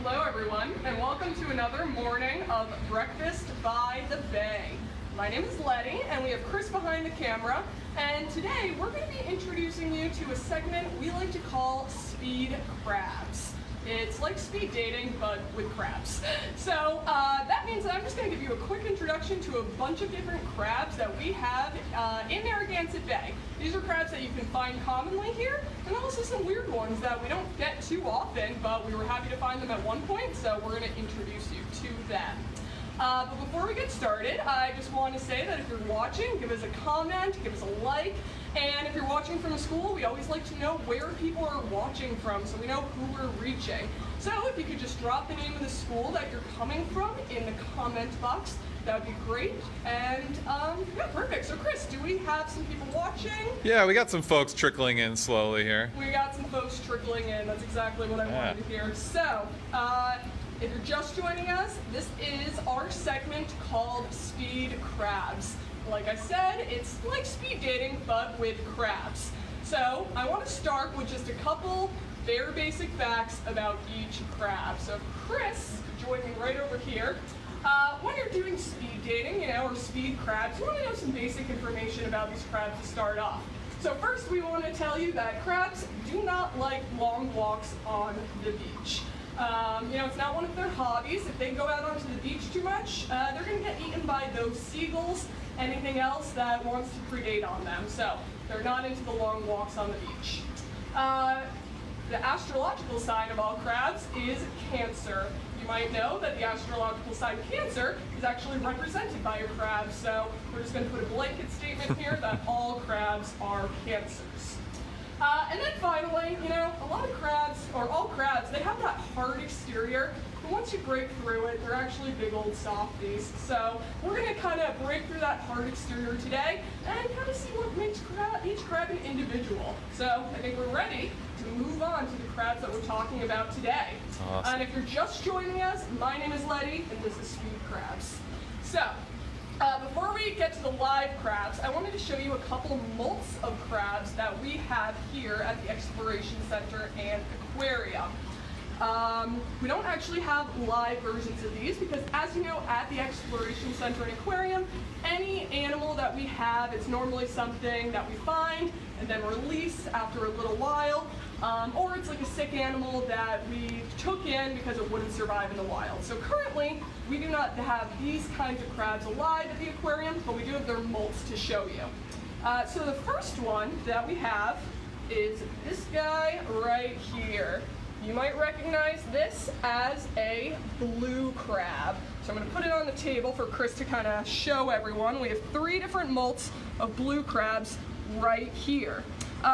Hello everyone, and welcome to another morning of Breakfast by the Bay. My name is Letty, and we have Chris behind the camera, and today we're going to be introducing you to a segment we like to call Speed Crabs. It's like speed dating, but with crabs. So that means that I'm just going to give you a quick introduction to a bunch of different crabs that we have in Narragansett Bay. These are crabs that you can find commonly here, and also some weird ones that we don't get too often, but we were happy to find them at one point, so we're going to introduce you to them. But before we get started, I just want to say that if you're watching, give us a comment, give us a like, and if you're watching from a school, we always like to know where people are watching from so we know who we're reaching. So if you could just drop the name of the school that you're coming from in the comment box, that would be great. And yeah, perfect. So Chris, do we have some people watching? Yeah, we got some folks trickling in slowly here. We got some folks trickling in. That's exactly what I wanted to hear. So, if you're just joining us, this is our segment called Speed Crabs. Like I said, it's like speed dating, but with crabs. So I want to start with just a couple very basic facts about each crab. So Chris, join me right over here. When you're doing speed dating, or speed crabs, you want to know some basic information about these crabs to start off. So first, we want to tell you that crabs do not like long walks on the beach. It's not one of their hobbies. If they go out onto the beach too much, they're going to get eaten by those seagulls, anything else that wants to predate on them. So they're not into the long walks on the beach. The astrological sign of all crabs is Cancer. You might know that the astrological sign Cancer is actually represented by a crab. So we're just going to put a blanket statement here that all crabs are Cancers. And then finally, a lot of crabs, or all crabs, they have that hard exterior, but once you break through it, they're actually big old softies. So we're going to kind of break through that hard exterior today and kind of see what makes each crab an individual. So I think we're ready to move on to the crabs that we're talking about today. Awesome. And if you're just joining us, my name is Letty, and this is Speed Crabs. So, before we get to the live crabs, I wanted to show you a couple molts of crabs that we have here at the Exploration Center and Aquarium. We don't actually have live versions of these because, as you know, at the Exploration Center and Aquarium, any animal that we have is normally something that we find and then release after a little while, or it's like a sick animal that we took in because it wouldn't survive in the wild. So currently, we do not have these kinds of crabs alive at the aquarium, but we do have their molts to show you. So the first one that we have is this guy right here. You might recognize this as a blue crab. So I'm going to put it on the table for Chris to kind of show everyone. We have 3 different molts of blue crabs right here.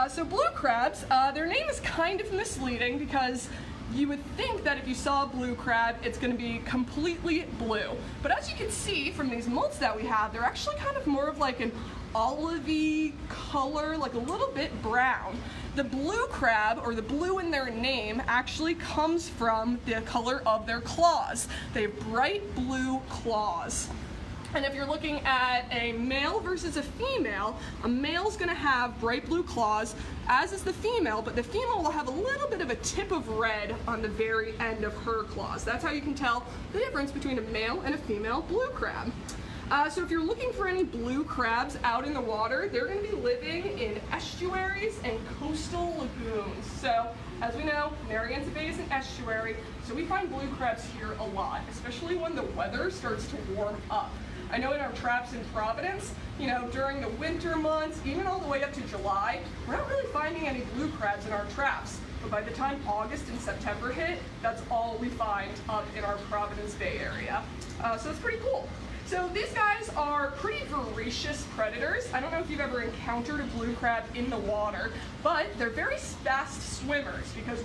So blue crabs, their name is kind of misleading because you would think that if you saw a blue crab, it's going to be completely blue. But as you can see from these molts that we have, they're actually kind of more of like an olivey color, like a little bit brown. The blue crab, or the blue in their name, actually comes from the color of their claws. They have bright blue claws. And if you're looking at a male versus a male's going to have bright blue claws, as is the female, but the female will have a little bit of a tip of red on the very end of her claws. That's how you can tell the difference between a male and a female blue crab. So if you're looking for any blue crabs out in the water, they're going to be living in estuaries and coastal lagoons. So, as we know, Narragansett Bay is an estuary, so we find blue crabs here a lot, especially when the weather starts to warm up. I know in our traps in Providence, during the winter months, even all the way up to July, we're not really finding any blue crabs in our traps. But by the time August and September hit, that's all we find up in our Providence Bay area. So it's pretty cool. So these guys are pretty voracious predators. I don't know if you've ever encountered a blue crab in the water, but they're very fast swimmers because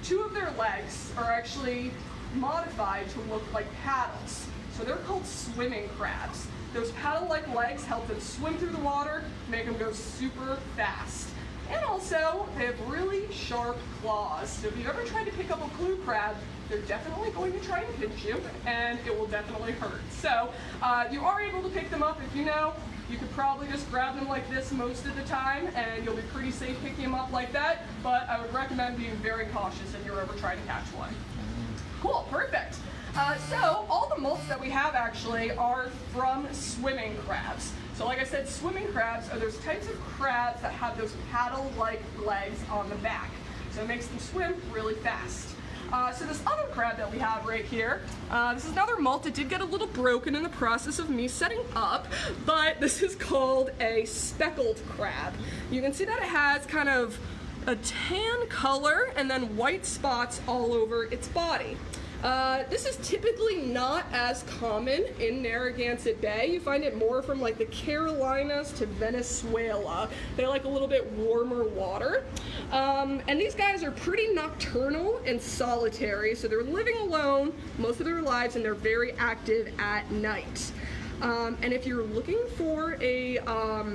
two of their legs are actually modified to look like paddles. So they're called swimming crabs. Those paddle-like legs help them swim through the water, make them go super fast. And also, they have really sharp claws. So if you've ever tried to pick up a blue crab, they're definitely going to try and pinch you, and it will definitely hurt. So you are able to pick them up if you know You could probably just grab them like this most of the time and you'll be pretty safe picking them up like that, but I would recommend being very cautious if you're ever trying to catch one. Cool, perfect. So all the molts that we have actually are from swimming crabs. So like I said, swimming crabs are those types of crabs that have those paddle-like legs on the back. So it makes them swim really fast. So this other crab that we have right here, this is another molt. It did get a little broken in the process of me setting up, but this is called a speckled crab. You can see that it has kind of a tan color and then white spots all over its body. This is typically not as common in Narragansett Bay. You find it more from like the Carolinas to Venezuela. They like a little bit warmer water. And these guys are pretty nocturnal and solitary, so they're living alone most of their lives and they're very active at night. And if you're looking for a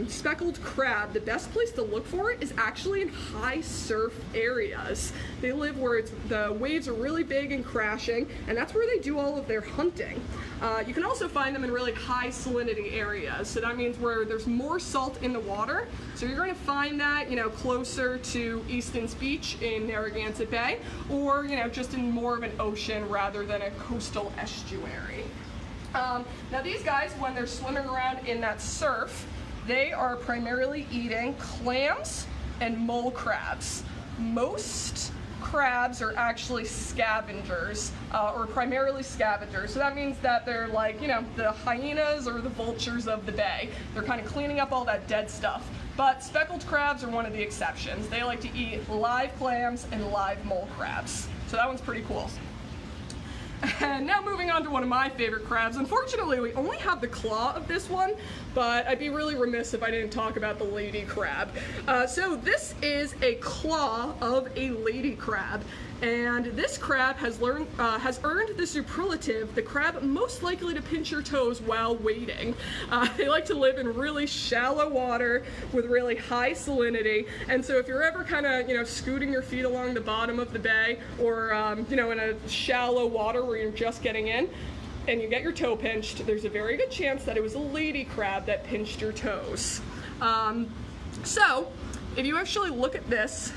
speckled crab, the best place to look for it is actually in high surf areas. They live where the waves are really big and crashing, and that's where they do all of their hunting. You can also find them in really high salinity areas, so that means where there's more salt in the water. So you're going to find that, you know, closer to Easton's Beach in Narragansett Bay, or, you know, just in more of an ocean rather than a coastal estuary. Now these guys, when they're swimming around in that surf, they are primarily eating clams and mole crabs. Most crabs are actually scavengers, or primarily scavengers. So that means that they're like, you know, the hyenas or the vultures of the bay. They're kind of cleaning up all that dead stuff. But speckled crabs are one of the exceptions. They like to eat live clams and live mole crabs. So that one's pretty cool. And now moving on to one of my favorite crabs. Unfortunately, we only have the claw of this one, but I'd be really remiss if I didn't talk about the lady crab. So this is a claw of a lady crab. And this crab has earned the superlative, the crab most likely to pinch your toes while wading. They like to live in really shallow water with really high salinity. And so if you're ever kind of, you know, scooting your feet along the bottom of the bay, or, you know, in a shallow water where you're just getting in, and you get your toe pinched, there's a very good chance that it was a lady crab that pinched your toes. So if you actually look at this,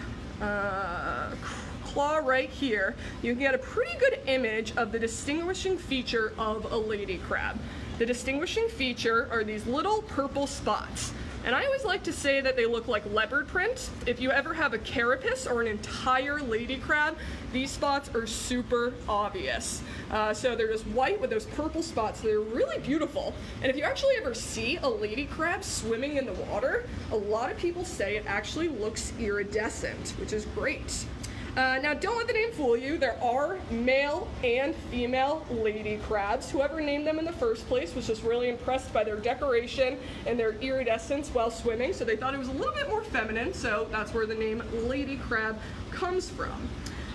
claw right here, you can get a pretty good image of the distinguishing feature of a lady crab. The distinguishing feature are these little purple spots. And I always like to say that they look like leopard print. If you ever have a carapace or an entire lady crab, these spots are super obvious. So they're just white with those purple spots. They're really beautiful. And if you actually ever see a lady crab swimming in the water, a lot of people say it actually looks iridescent, which is great. Now, don't let the name fool you. There are male and female lady crabs. Whoever named them in the first place was just really impressed by their decoration and their iridescence while swimming, so they thought it was a little bit more feminine, so that's where the name lady crab comes from.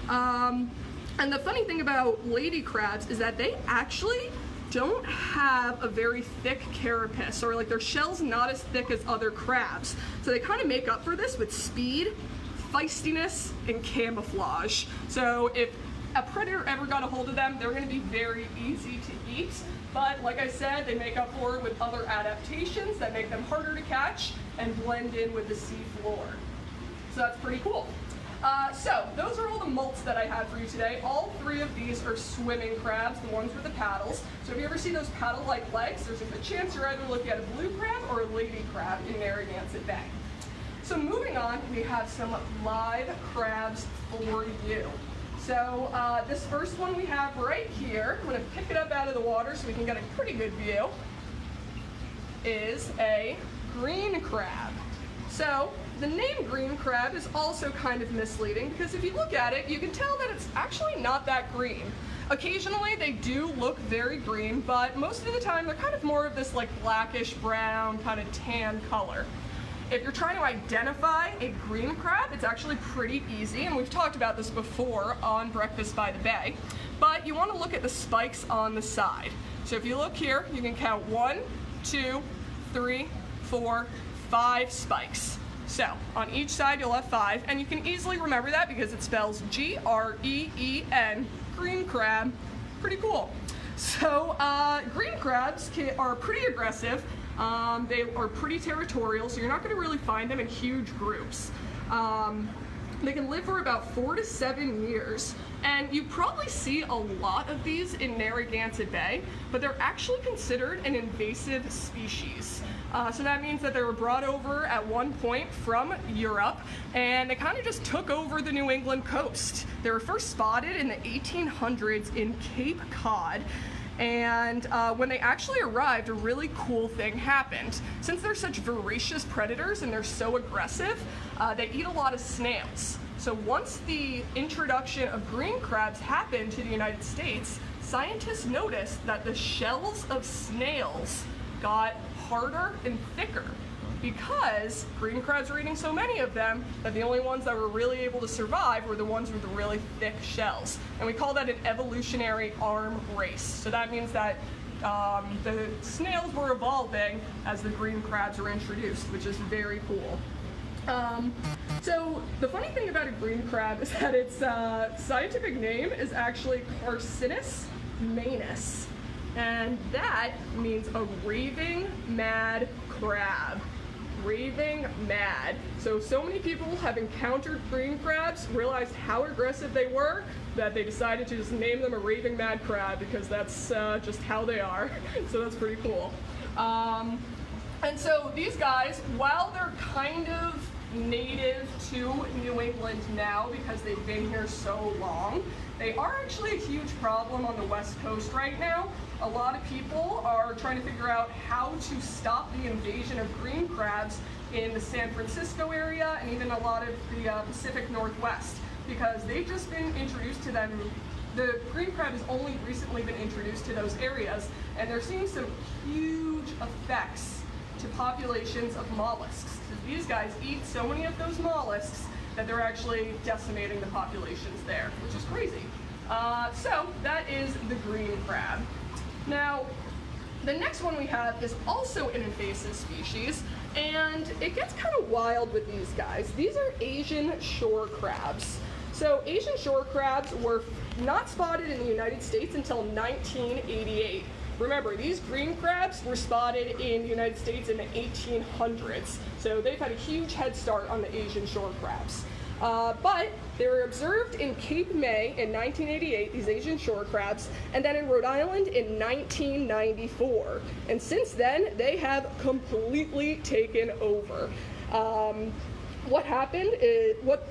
And the funny thing about lady crabs is that they actually don't have a very thick carapace, or like their shell's not as thick as other crabs. So they kind of make up for this with speed, feistiness, and camouflage. So if a predator ever got a hold of them, they're going to be very easy to eat. But like I said, they make up for it with other adaptations that make them harder to catch and blend in with the sea floor. So that's pretty cool. So those are all the molts that I had for you today. All three of these are swimming crabs, the ones with the paddles. So if you ever see those paddle-like legs, there's a good chance you're either looking at a blue crab or a lady crab in Narragansett Bay. So moving on, we have some live crabs for you. So this first one we have right here, I'm going to pick it up out of the water so we can get a pretty good view, is a green crab. So the name green crab is also kind of misleading because if you look at it, you can tell that it's actually not that green. Occasionally they do look very green, but most of the time they're kind of more of this like blackish brown kind of tan color. If you're trying to identify a green crab, it's actually pretty easy, and we've talked about this before on Breakfast by the Bay, but you want to look at the spikes on the side. So if you look here, you can count 1, 2, 3, 4, 5 spikes. So on each side you'll have 5, and you can easily remember that because it spells G-R-E-E-N, green crab. Pretty cool. So green crabs are pretty aggressive. They are pretty territorial, so you're not going to really find them in huge groups. They can live for about 4 to 7 years, and you probably see a lot of these in Narragansett Bay, but they're actually considered an invasive species. So that means that they were brought over at one point from Europe, and they kind of just took over the New England coast. They were first spotted in the 1800s in Cape Cod. And when they actually arrived, a really cool thing happened. Since they're such voracious predators and they're so aggressive, they eat a lot of snails. So once the introduction of green crabs happened to the United States, scientists noticed that the shells of snails got harder and thicker because green crabs were eating so many of them that the only ones that were really able to survive were the ones with the really thick shells. And we call that an evolutionary arm race. So that means that the snails were evolving as the green crabs were introduced, which is very cool. So the funny thing about a green crab is that its scientific name is actually Carcinus manus. And that means a raving mad crab. Raving mad. So many people have encountered green crabs, realized how aggressive they were, that they decided to just name them a raving mad crab because that's just how they are. So that's pretty cool. And so these guys, while they're kind of native to New England now because they've been here so long, they are actually a huge problem on the West Coast right now. A lot of people are trying to figure out how to stop the invasion of green crabs in the San Francisco area and even a lot of the Pacific Northwest because they've just been introduced to them. The green crab has only recently been introduced to those areas, and they're seeing some huge effects to populations of mollusks. So these guys eat so many of those mollusks that they're actually decimating the populations there, which is crazy. So that is the green crab. Now, the next one we have is also an invasive species, and it gets kind of wild with these guys. These are Asian shore crabs. So Asian shore crabs were not spotted in the United States until 1988. Remember, these green crabs were spotted in the United States in the 1800s, so they've had a huge head start on the Asian shore crabs. But they were observed in Cape May in 1988, these Asian shore crabs, and then in Rhode Island in 1994. And since then, they have completely taken over. What happened is, what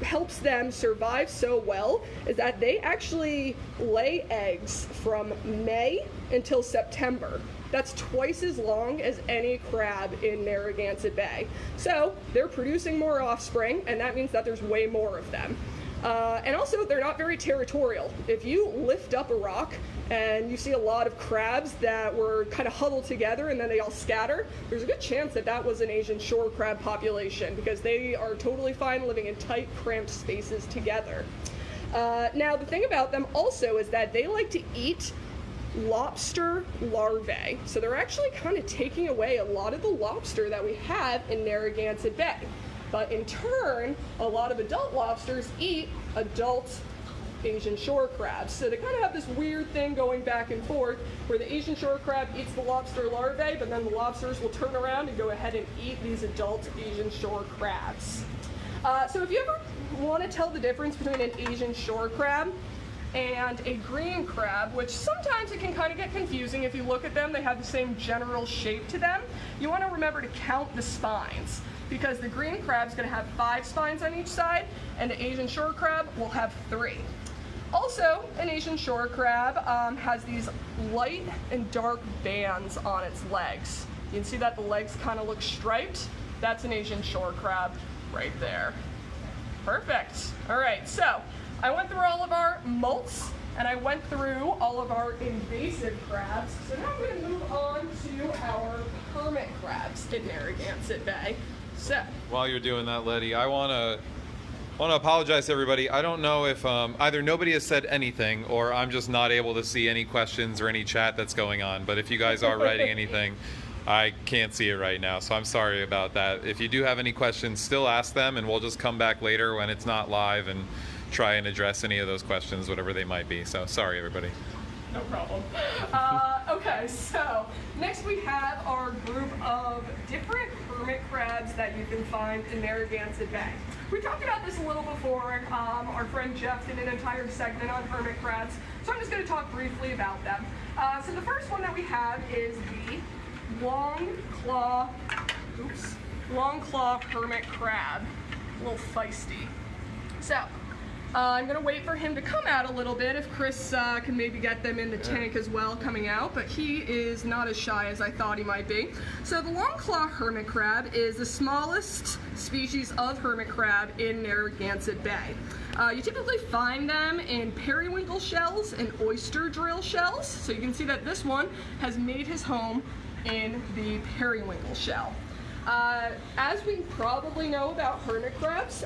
helps them survive so well is that they actually lay eggs from May until September. That's twice as long as any crab in Narragansett Bay. So they're producing more offspring, and that means that there's way more of them. And also, they're not very territorial. If you lift up a rock and you see a lot of crabs that were kind of huddled together and then they all scatter, there's a good chance that that was an Asian shore crab population because they are totally fine living in tight, cramped spaces together. Now, the thing about them also is that they like to eat lobster larvae. So they're actually kind of taking away a lot of the lobster that we have in Narragansett Bay. But in turn, a lot of adult lobsters eat adult Asian shore crabs. So they kind of have this weird thing going back and forth where the Asian shore crab eats the lobster larvae, but then the lobsters will turn around and go ahead and eat these adult Asian shore crabs. So if you ever want to tell the difference between an Asian shore crab and a green crab, which sometimes it can kind of get confusing if you look at them, they have the same general shape to them, you want to remember to count the spines, because the green crab's going to have 5 spines on each side, and the Asian shore crab will have 3. Also, an Asian shore crab has these light and dark bands on its legs. You can see that the legs kind of look striped. That's an Asian shore crab right there. Perfect. All right, so I went through all of our molts, and I went through all of our invasive crabs. So now I'm going to move on to our hermit crabs in Narragansett Bay. So, while you're doing that, Letty, I want to apologize to everybody. I don't know if either nobody has said anything or I'm just not able to see any questions or any chat that's going on. But if you guys are writing anything, I can't see it right now, so I'm sorry about that. If you do have any questions, still ask them, and we'll just come back later when it's not live and try and address any of those questions, whatever they might be. So sorry, everybody. No problem. Okay, so next we have our group of different hermit crabs that you can find in Narragansett Bay. We talked about this a little before. Our friend Jeff did an entire segment on hermit crabs, so I'm just going to talk briefly about them. So the first one that we have is the long claw hermit crab. A little feisty. So I'm going to wait for him to come out a little bit if Chris can maybe get them in the tank as well coming out, but he is not as shy as I thought he might be. So the long claw hermit crab is the smallest species of hermit crab in Narragansett Bay. You typically find them in periwinkle shells and oyster drill shells, so you can see that this one has made his home in the periwinkle shell. As we probably know about hermit crabs,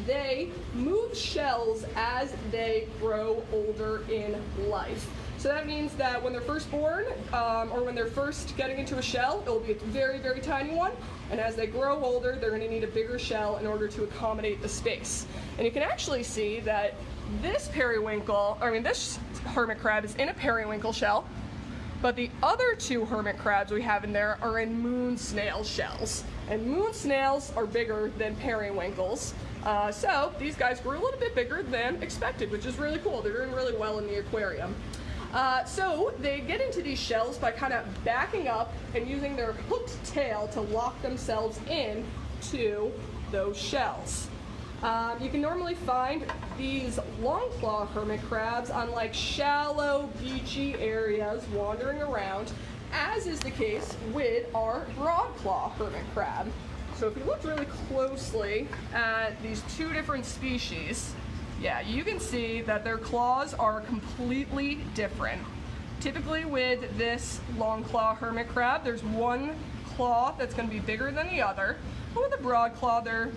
they move shells as they grow older in life. So that means that when they're first born, or when they're first getting into a shell, it'll be a very, very tiny one. And as they grow older, they're going to need a bigger shell in order to accommodate the space. And you can actually see that this this hermit crab is in a periwinkle shell. But the other two hermit crabs we have in there are in moon snail shells. And moon snails are bigger than periwinkles. So these guys grew a little bit bigger than expected, which is really cool. They're doing really well in the aquarium. So they get into these shells by kind of backing up and using their hooked tail to lock themselves in to those shells. You can normally find these long claw hermit crabs on like shallow beachy areas wandering around, as is the case with our broad claw hermit crab. So if you look really closely at these two different species, yeah, you can see that their claws are completely different. Typically with this long claw hermit crab, there's one claw that's going to be bigger than the other, but with the broad claw, they're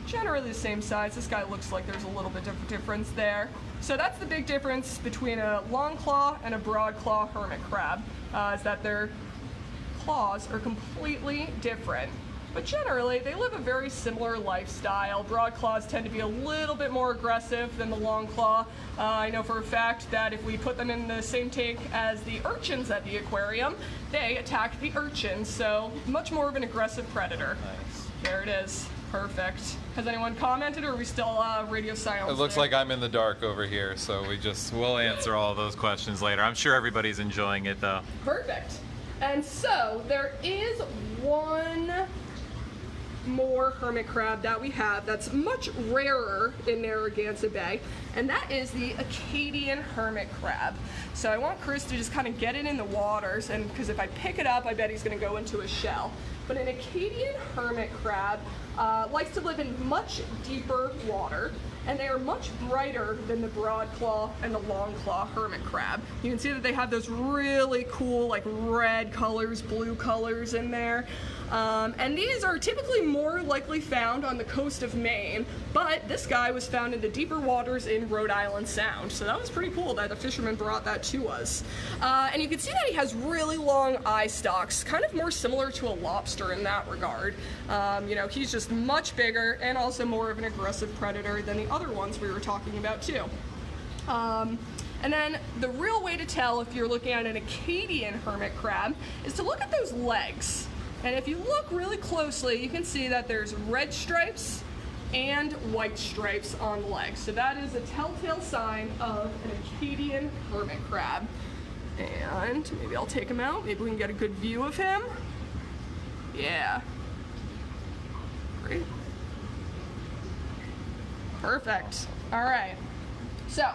generally the same size. This guy looks like there's a little bit of difference there. So that's the big difference between a long claw and a broad claw hermit crab, is that their claws are completely different. But generally, they live a very similar lifestyle. Broad claws tend to be a little bit more aggressive than the long claw. I know for a fact that if we put them in the same tank as the urchins at the aquarium, they attack the urchins, so much more of an aggressive predator. Nice. There it is. Perfect. Has anyone commented, or are we still radio silence? It looks there? like I'm in the dark over here, so we'll answer all of those questions later. I'm sure everybody's enjoying it though. Perfect. And so there is one more hermit crab that we have that's much rarer in Narragansett Bay, and that is the Acadian hermit crab. So I want Chris to just kind of get it in the waters, and because if I pick it up, I bet he's going to go into a shell. But an Acadian hermit crab likes to live in much deeper water, and they are much brighter than the broad claw and the long claw hermit crab. You can see that they have those really cool like red colors, blue colors in there. And these are typically more likely found on the coast of Maine, but this guy was found in the deeper waters in Rhode Island Sound. So that was pretty cool that the fisherman brought that to us. And you can see that he has really long eye stalks, kind of more similar to a lobster in that regard. You know, he's just much bigger and also more of an aggressive predator than the other ones we were talking about too. And then the real way to tell if you're looking at an Acadian hermit crab is to look at those legs. And if you look really closely, you can see that there's red stripes and white stripes on the legs. So that is a telltale sign of an Acadian hermit crab. And maybe I'll take him out. Maybe we can get a good view of him. Yeah. Great. Perfect. All right. So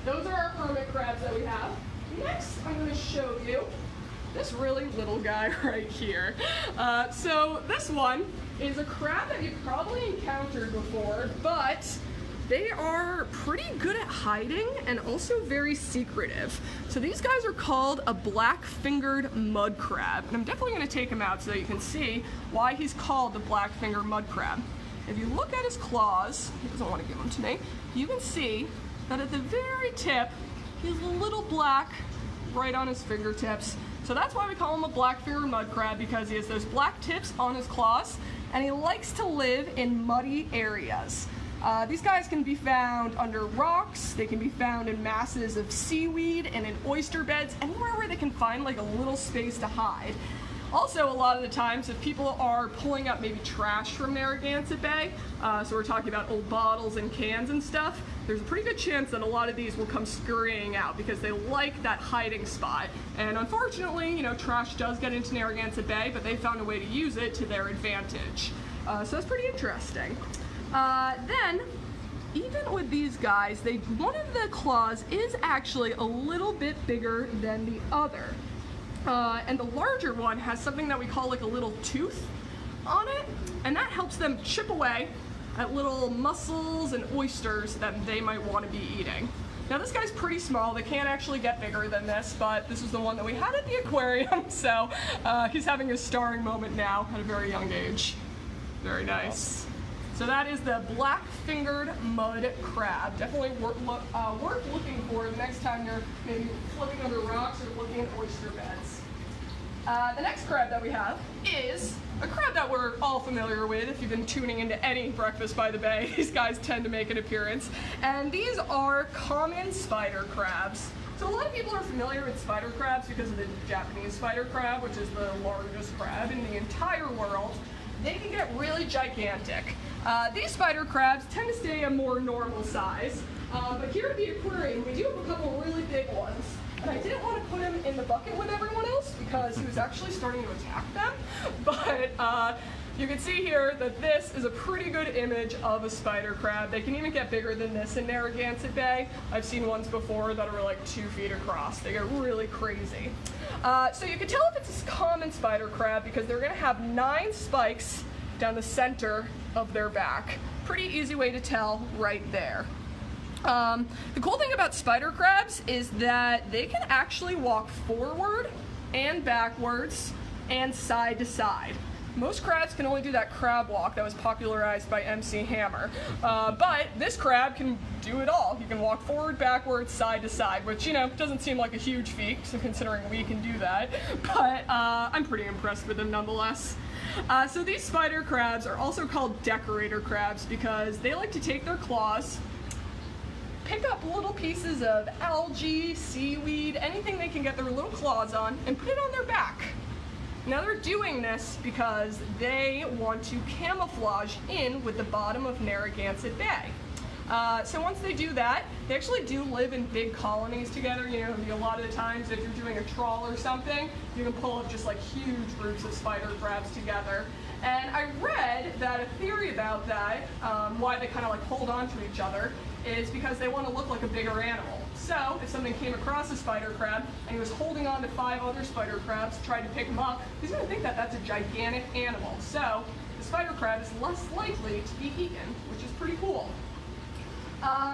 those are our hermit crabs that we have. Next, I'm going to show you this really little guy right here. So this one is a crab that you've probably encountered before, but they are pretty good at hiding and also very secretive. So these guys are called a black-fingered mud crab, and I'm definitely going to take him out so that you can see why he's called the black-fingered mud crab. If you look at his claws, he doesn't want to give them to me, you can see that at the very tip, he has a little black right on his fingertips. So that's why we call him a black-fingered mud crab, because he has those black tips on his claws, and he likes to live in muddy areas. These guys can be found under rocks, they can be found in masses of seaweed and in oyster beds, anywhere where they can find like a little space to hide. Also, a lot of the times, if people are pulling up maybe trash from Narragansett Bay, so we're talking about old bottles and cans and stuff, there's a pretty good chance that a lot of these will come scurrying out because they like that hiding spot. And unfortunately, you know, trash does get into Narragansett Bay, but they found a way to use it to their advantage. So that's pretty interesting. Then, even with these guys, one of the claws is actually a little bit bigger than the other. And the larger one has something that we call like a little tooth on it, and that helps them chip away at little mussels and oysters that they might want to be eating. Now this guy's pretty small, they can't actually get bigger than this, but this is the one that we had at the aquarium, so he's having his starring moment now at a very young age. Very nice. So that is the black-fingered mud crab. Definitely worth looking for the next time you're maybe flipping under rocks or looking at oyster beds. The next crab that we have is a crab that we're all familiar with. If you've been tuning into any Breakfast by the Bay, these guys tend to make an appearance. And these are common spider crabs. So a lot of people are familiar with spider crabs because of the Japanese spider crab, which is the largest crab in the entire world. They can get really gigantic. These spider crabs tend to stay a more normal size, but here at the aquarium we do have a couple really big ones. And I didn't want to put him in the bucket with everyone else because he was actually starting to attack them. But you can see here that this is a pretty good image of a spider crab. They can even get bigger than this in Narragansett Bay. I've seen ones before that are like 2 feet across. They get really crazy. So you can tell if it's a common spider crab because they're going to have 9 spikes down the center of their back. Pretty easy way to tell right there. The cool thing about spider crabs is that they can actually walk forward and backwards and side to side. Most crabs can only do that crab walk that was popularized by MC Hammer, but this crab can do it all. You can walk forward, backwards, side to side, which, you know, doesn't seem like a huge feat, so considering we can do that, but I'm pretty impressed with them nonetheless. So these spider crabs are also called decorator crabs because they like to take their claws, pick up little pieces of algae, seaweed, anything they can get their little claws on, and put it on their back. Now they're doing this because they want to camouflage in with the bottom of Narragansett Bay. So once they do that, they actually do live in big colonies together. You know, a lot of the times if you're doing a trawl or something, you can pull up just like huge groups of spider crabs together. And I read that a theory about that, why they kind of like hold on to each other, is because they want to look like a bigger animal. So if something came across a spider crab and he was holding on to 5 other spider crabs, tried to pick him up, he's going to think that that's a gigantic animal. So the spider crab is less likely to be eaten, which is pretty cool.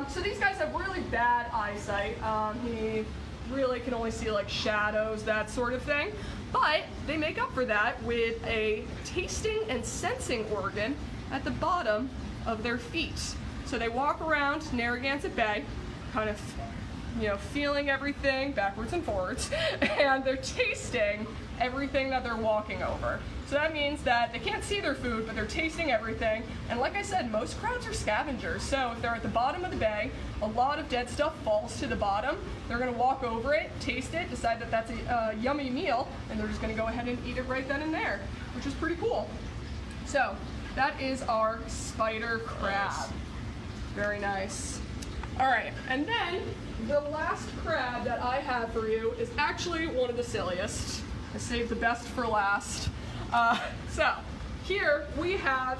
So these guys have really bad eyesight. He really can only see like shadows, that sort of thing. But they make up for that with a tasting and sensing organ at the bottom of their feet. So they walk around Narragansett Bay, kind of, you know, feeling everything backwards and forwards, and they're tasting everything that they're walking over. So that means that they can't see their food, but they're tasting everything. And like I said, most crabs are scavengers. So if they're at the bottom of the bay, a lot of dead stuff falls to the bottom. They're going to walk over it, taste it, decide that that's a yummy meal, and they're just going to go ahead and eat it right then and there, which is pretty cool. So that is our spider crab. Nice. Very nice. All right, and then the last crab that I have for you is actually one of the silliest. I saved the best for last. So here we have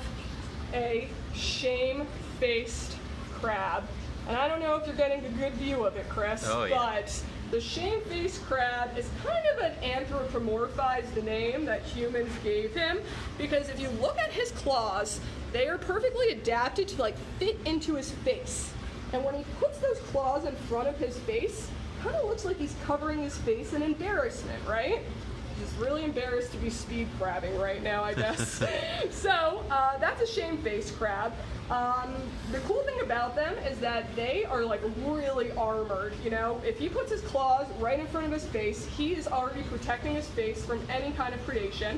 a shame-faced crab. And I don't know if you're getting a good view of it, Chris, but the shame-faced crab is kind of an anthropomorphized name that humans gave him, because if you look at his claws, they are perfectly adapted to like fit into his face. And when he puts those claws in front of his face, it kind of looks like he's covering his face in embarrassment, right? He's really embarrassed to be speed crabbing right now, I guess. So that's a shame-faced crab. The cool thing about them is that they are like really armored, you know? If he puts his claws right in front of his face, he is already protecting his face from any kind of predation.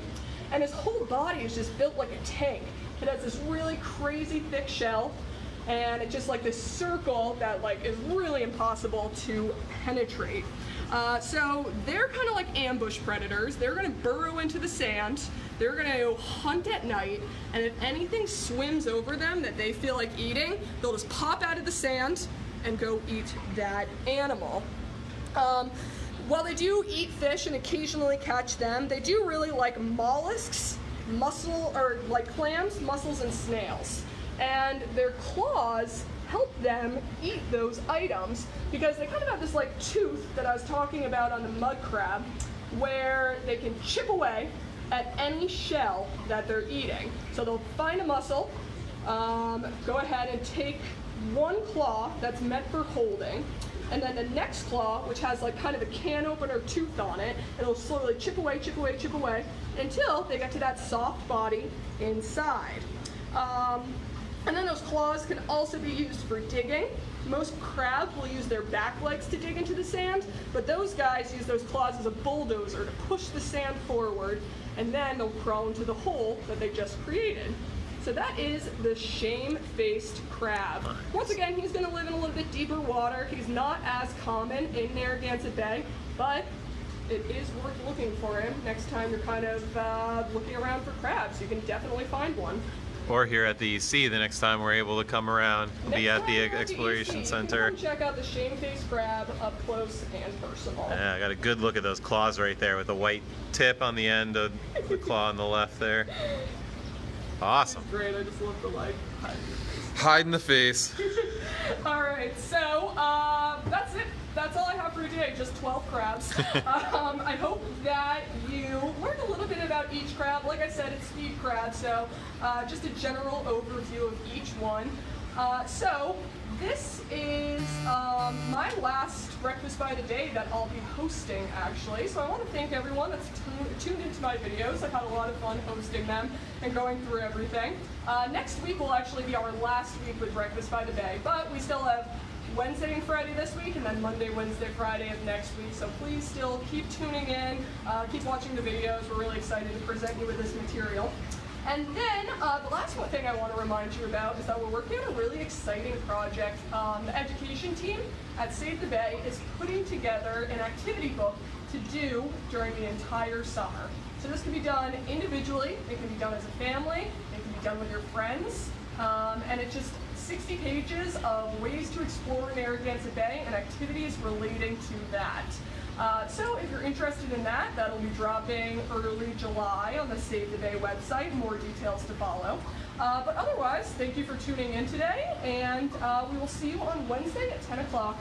And his whole body is just built like a tank. It has this really crazy thick shell. and it's just like this circle that like is really impossible to penetrate. So they're kind of like ambush predators. They're going to burrow into the sand. They're going to hunt at night, and if anything swims over them that they feel like eating, they'll just pop out of the sand and go eat that animal. While they do eat fish and occasionally catch them, they do really like mollusks, like clams, mussels, and snails. And their claws help them eat those items because they kind of have this like tooth that I was talking about on the mud crab, where they can chip away at any shell that they're eating. So they'll find a mussel, go ahead and take one claw that's meant for holding, and then the next claw, which has like kind of a can opener tooth on it, and it'll slowly chip away, chip away, chip away, until they get to that soft body inside. And then those claws can also be used for digging. Most crabs will use their back legs to dig into the sand, but those guys use those claws as a bulldozer to push the sand forward, and then they'll crawl into the hole that they just created. So that is the shame-faced crab. Once again, he's going to live in a little bit deeper water. He's not as common in Narragansett Bay, but it is worth looking for him next time you're kind of looking around for crabs. You can definitely find one. Or here at the EC the next time we're able to come around and be at the Exploration Center. You can come check out the shame-faced crab up close and personal. Yeah, I got a good look at those claws right there with the white tip on the end of the claw on the left there. Awesome. It's great, I just love the light. Hide in the face. All right, so that's it. That's all I have for today, just 12 crabs. I hope that you learned a little bit about each crab. Like I said, it's speed crab, so just a general overview of each one. So this is my last breakfast by the day that I'll be hosting, actually. So I want to thank everyone that's tuned into my videos. I've had a lot of fun hosting them and going through everything. Next week will actually be our last week with Breakfast by the Bay, but we still have Wednesday and Friday this week, and then Monday, Wednesday, Friday of next week. So please still keep tuning in, keep watching the videos. We're really excited to present you with this material. And then the last one thing I want to remind you about is that we're working on a really exciting project. The education team at Save the Bay is putting together an activity book to do during the entire summer. So this can be done individually, it can be done as a family, it can be done with your friends, and it's just 60 pages of ways to explore Narragansett Bay and activities relating to that. So if you're interested in that, that'll be dropping early July on the Save the Bay website. More details to follow. But otherwise, thank you for tuning in today, and we will see you on Wednesday at 10 o'clock